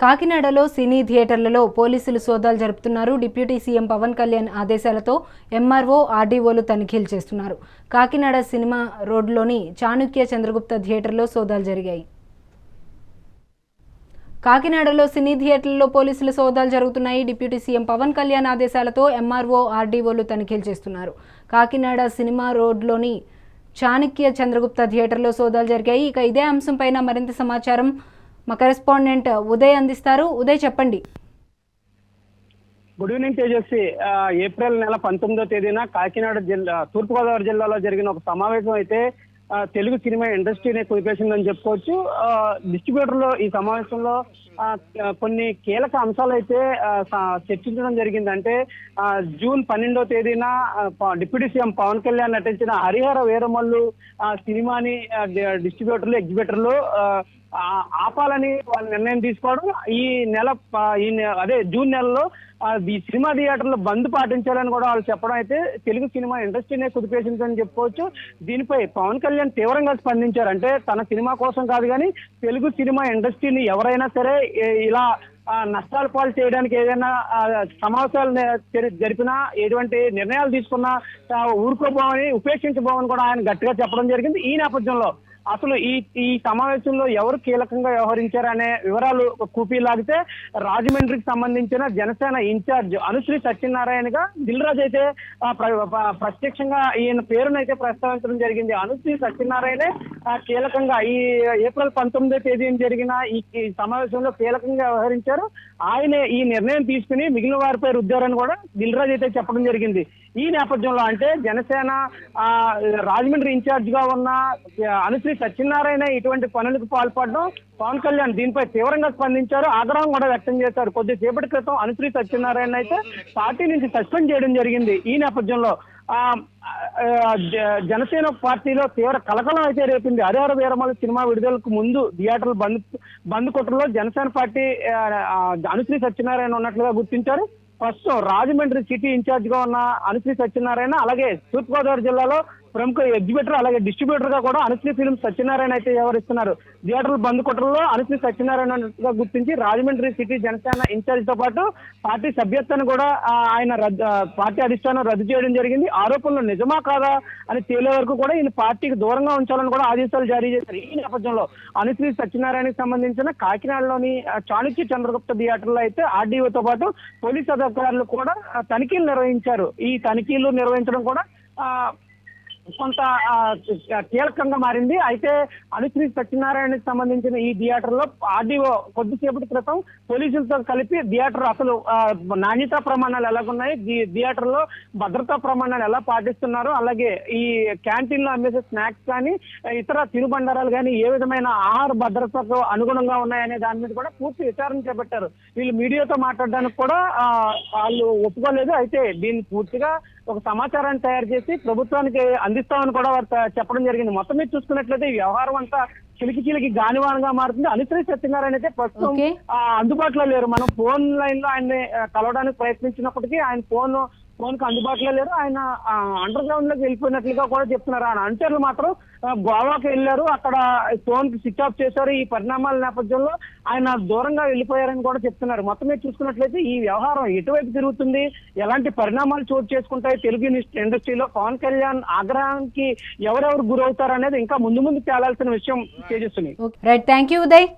కాకినాడలో సినీ థియేటర్లలో పోలీసులు సోదాలు జరుపుతున్నారు. డిప్యూటీ సీఎం పవన్ కళ్యాణ్ ఆదేశాలతో ఎంఆర్ఓ, ఆర్డీఓలు తనిఖీలు చేస్తున్నారు. కాకినాడ సినిమా రోడ్లోని చాణుక్య చంద్రగుప్త థియేటర్లో సోదాలు జరిగాయి. కాకినాడలో సినీ థియేటర్లలో పోలీసులు సోదాలు జరుగుతున్నాయి. డిప్యూటీ సీఎం పవన్ కళ్యాణ్ ఆదేశాలతో ఎంఆర్ఓ, ఆర్డీఓలు తనిఖీలు చేస్తున్నారు. కాకినాడ సినిమా రోడ్లోని చాణుక్య చంద్రగుప్త థియేటర్లో సోదాలు జరిగాయి. ఇక ఇదే అంశంపైన మరింత సమాచారం మా కరెస్పాండెంట్ ఉదయ్ అందిస్తారు. ఉదయ్, చెప్పండి. Good evening Tejaswi. ఏప్రిల్ నెల 19వ తేదీన కాకినాడ జిల్లా, తూర్పుగోదావరి జిల్లాలో జరిగిన ఒక సమావేశం అయితే తెలుగు సినిమా ఇండస్ట్రీనే కుదిపేసిందని చెప్పుకోవచ్చు. డిస్ట్రిబ్యూటర్లో ఈ సమావేశంలో కొన్ని కీలక అంశాలు అయితే చర్చించడం జరిగింది. అంటే జూన్ 12వ తేదీన డిప్యూటీ సీఎం పవన్ కళ్యాణ్ నటించిన హరిహర వీరమల్లు సినిమాని డిస్ట్రిబ్యూటర్లు, ఎగ్జిబిటర్లు ఆపాలని వాళ్ళు నిర్ణయం తీసుకోవడం, అదే జూన్ నెలలో ఈ సినిమా థియేటర్లు బంద్ పాటించాలని కూడా వాళ్ళు చెప్పడం అయితే తెలుగు సినిమా ఇండస్ట్రీనే కుదిపేసిందని చెప్పుకోవచ్చు. దీనిపై పవన్ కళ్యాణ్ తీవ్రంగా స్పందించారు. అంటే తన సినిమా కోసం కాదు కానీ తెలుగు సినిమా ఇండస్ట్రీని ఎవరైనా సరే ఇలా నష్టాల పాలు చేయడానికి ఏదైనా సమావేశాలు జరిపినా, ఎటువంటి నిర్ణయాలు తీసుకున్నా ఊరుకోబోమని, ఉపేక్షించబోమని కూడా ఆయన గట్టిగా చెప్పడం జరిగింది. ఈ నేపథ్యంలో అసలు ఈ సమావేశంలో ఎవరు కీలకంగా వ్యవహరించారనే వివరాలు కూపీలాగితే, రాజమండ్రికి సంబంధించిన జనసేన ఇన్ఛార్జ్ అనుశ్రీ సత్యనారాయణగా దిల్ రాజు అయితే ప్రత్యక్షంగా ఈయన పేరునైతే ప్రస్తావించడం జరిగింది. అనుశ్రీ సత్యనారాయణే కీలకంగా ఈ ఏప్రిల్ 19వ తేదీన జరిగిన ఈ సమావేశంలో కీలకంగా వ్యవహరించారు. ఆయనే ఈ నిర్ణయం తీసుకుని మిగిలిన వారిపై రుద్దారని కూడా దిల్ రాజు అయితే చెప్పడం జరిగింది. ఈ నేపథ్యంలో అంటే జనసేన రాజమండ్రి ఇన్ఛార్జ్ గా ఉన్న అనుశ్రీ సత్యనారాయణ ఇటువంటి పనులకు పాల్పడడం, పవన్ కళ్యాణ్ దీనిపై తీవ్రంగా స్పందించారు, ఆగ్రహం కూడా వ్యక్తం చేశారు. కొద్దిసేపటి క్రితం అనుశ్రీ సత్యనారాయణ అయితే పార్టీ నుంచి సస్పెండ్ చేయడం జరిగింది. ఈ నేపథ్యంలో జనసేన పార్టీలో తీవ్ర కలకలం అయితే రేపింది. హరిహర వీరమల్లు సినిమా విడుదలకు ముందు థియేటర్లు బంద్ కొట్టడంలో జనసేన పార్టీ అనుశ్రీ సత్యనారాయణ ఉన్నట్లుగా గుర్తించారు. ప్రస్తుతం రాజమండ్రి సిటీ ఇన్ఛార్జ్ గా ఉన్న అనుశ్రీ సత్యనారాయణ, అలాగే తూర్పుగోదావరి జిల్లాలో ప్రముఖ ఎగ్జిబిటర్, అలాగే డిస్ట్రిబ్యూటర్ గా కూడా అనుశ్రీ ఫిల్మ్స్ సత్యనారాయణ అయితే వ్యవహరిస్తున్నారు. థియేటర్లు బంద్ కొట్టడంలో అనుశ్రీ సత్యనారాయణ గుర్తించి రాజమండ్రి సిటీ జనసేన ఇన్ఛార్జ్ తో పాటు పార్టీ సభ్యత్వాన్ని కూడా ఆయన పార్టీ అధిష్టానం రద్దు చేయడం జరిగింది. ఆరోపణలు నిజమా కాదా అని తేలే వరకు కూడా ఈయన పార్టీకి దూరంగా ఉంచాలని కూడా ఆదేశాలు జారీ చేశారు. ఈ నేపథ్యంలో అనుశ్రీ సత్యనారాయణకి సంబంధించిన కాకినాడలోని చాణుక్య చంద్రగుప్త థియేటర్లో అయితే ఆర్డీఓతో పాటు పోలీస్ అధికారులు కూడా తనిఖీలు నిర్వహించారు. ఈ తనిఖీలు నిర్వహించడం కూడా కొంత కీలకంగా మారింది. అయితే అనుశ్రీ సత్యనారాయణకి సంబంధించిన ఈ థియేటర్లో ఆర్డీఓ కొద్దిసేపటి క్రితం పోలీసులతో కలిపి థియేటర్ అసలు నాణ్యతా ప్రమాణాలు ఎలాగున్నాయి, థియేటర్లో భద్రతా ప్రమాణాలు ఎలా పాటిస్తున్నారు, అలాగే ఈ క్యాంటీన్ లో అమ్మేసే స్నాక్స్ కానీ ఇతర తినుబండారాలు కానీ ఏ విధమైన ఆహార భద్రతకు అనుగుణంగా ఉన్నాయనే దాని మీద కూడా పూర్తి విచారణ చేపట్టారు. వీళ్ళు మీడియాతో మాట్లాడడానికి కూడా వాళ్ళు ఒప్పుకోలేదు. అయితే దీన్ని పూర్తిగా ఒక సమాచారాన్ని తయారు చేసి ప్రభుత్వానికి అందిస్తామని కూడా వారు చెప్పడం జరిగింది. మొత్తం మీద చూసుకున్నట్లయితే ఈ వ్యవహారం అంతా చిలికి గానివానంగా మారుతుంది. అనుశ్రీ సత్యనారాయణ అయితే ప్రస్తుతం అందుబాటులో లేరు. మనం ఫోన్ లైన్ లో ఆయన్ని కలవడానికి ప్రయత్నించినప్పటికీ ఆయన ఫోన్ కు అందుబాటులో లేరు. ఆయన అండర్ గ్రౌండ్ లోకి వెళ్ళిపోయినట్లుగా కూడా చెప్తున్నారు. ఆయన అంచర్లు మాత్రం గోవాకి వెళ్ళారు, అక్కడ ఫోన్ కి స్విచ్ ఆఫ్ చేశారు. ఈ పరిణామాల నేపథ్యంలో ఆయన దూరంగా వెళ్ళిపోయారని కూడా చెప్తున్నారు. మొత్తం మీద చూసుకున్నట్లయితే ఈ వ్యవహారం ఎటువైపు తిరుగుతుంది, ఎలాంటి పరిణామాలు చోటు చేసుకుంటాయి తెలుగు ఇండస్ట్రీలో, పవన్ కళ్యాణ్ ఆగ్రహానికి ఎవరెవరు గురవుతారు అనేది ఇంకా ముందు తేలాల్సిన విషయం Tejaswini. Right, thank you Uday.